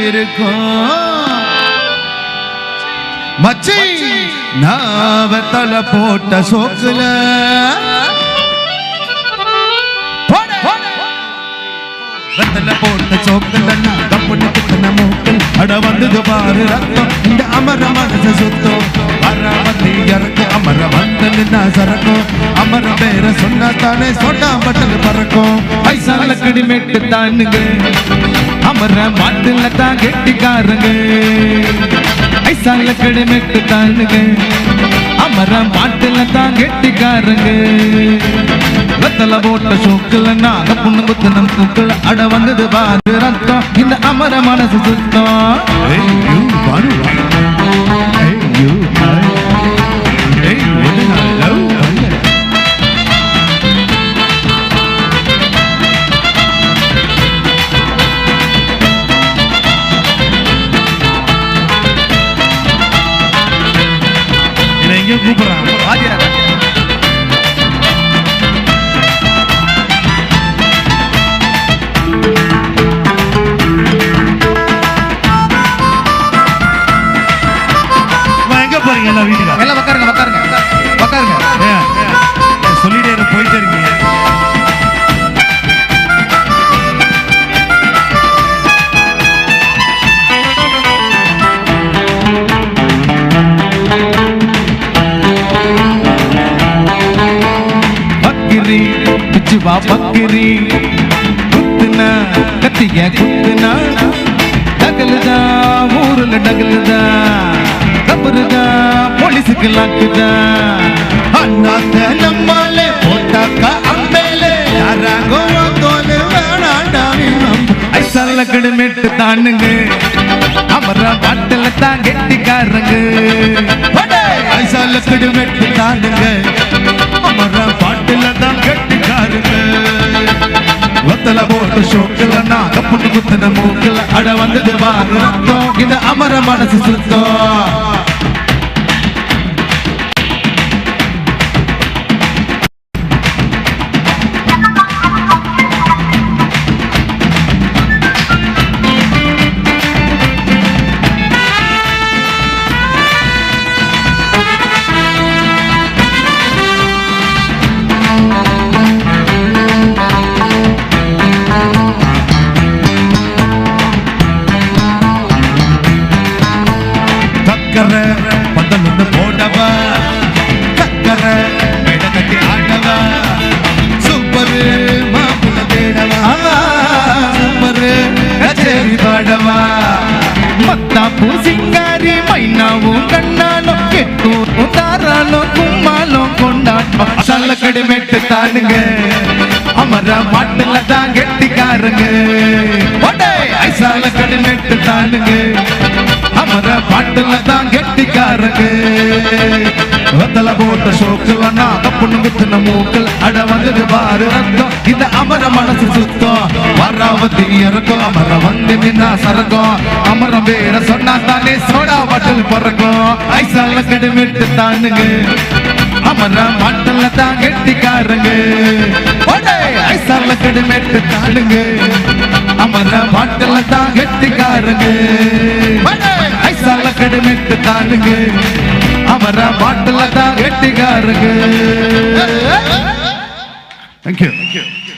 இருக்கும் மச்சி நாவ தலை போட்ட சோக்குல வெத்தல போட்ட சோக்குல கப்புன்னு மூக்கல் அட வந்தது பாரு ரத்தம் இந்த அமர மனசு சுத்தம் வராமத்தி இறக்கு அமர வந்து சரக்கும் அமர பேர சொன்னா தானே சொன்னா பட்டல் பறக்கும் ஐசால கடிமேட்டு தானுங்க அமர மாட்டுல தான் கெட்டிக்காரங்க ஐசால கடிமேட்டு தானுங்க அமர மாட்டுல தான் கெட்டிக்காரங்க வெத்தல போட்ட சோக்குல நாக புண்ணு குத்துன மூக்குல அட வந்தது பாரு ரத்தம் இந்த அமர மனசு சுத்தம் கூப்பிடுறாங்க சொல்லிட்டே போயிட்டே இருக்கீங்க பக்கிரி பிச்சுவா பக்கிரி குத்துனா கத்திய குத்துனா டகலுதா ஊருல டகலுதா கபருதா போலீஸுக்கு லாக்குதா அண்ணாத்த நம்மாலே போட்டாக்கா அம்பேலே யாராகோ தோலு வேணாண்டாவினம் ஐசால கடிமேட்டு தானுங்க அமர பாட்டுல தான் கெட்டிக்காரங்க ஐசால கடிமேட்டு தானுங்க அமர பாட்டுல தான் கெட்டிக்காரங்க வெத்தல போட்டு சோக்குல நாக புண்ணு குத்துன மூக்குல அட வந்தது பாரு ரத்தம் இந்த அமர மனசு சுத்தம் பந்தலுன்னு போடவா கக்கர மேட கட்டி ஆடவா சூப்பரு மாப்பிள்ள தேடவா சூப்பரு கச்சேரி பாடவா மத்தாப்பு சிங்காரி மைனாவும் கண்ணாலும் கெட்டூரும் தாராலும் கும்மாலும் கொண்டாட்டம் சல்ல கடிமேட்டு தானுங்க அமர மாட்டுல தான் கெட்டிக்காரங்க ஐசால கடிமேட்டு தானுங்க அமர பாட்டுல தான் கெட்டிக்காரங்க வெத்தல போட்ட சோக்குல நாக புண்ணு குத்துன மூக்குல அட வந்தது பாரு ரத்தம் இந்த அமர மனசு சுத்தம் வராவத்தி இறக்கும் அமர வந்து நின்னா சரக்கும் அமரம் பேர சொன்னா தானே சோடா பாட்டில் பறக்கும் ஐசால கடிமேட்டு தானுங்க அமர மாட்டுல தான் கெட்டிக்காரங்க ஐசால கடிமேட்டு தானுங்க அமர பாட்டுல தான் கெட்டிக்காரங்க ஐசால கடிமேட்டு தானுங்க அமர பாட்டுல தான் கெட்டிக்காரங்க Thank you.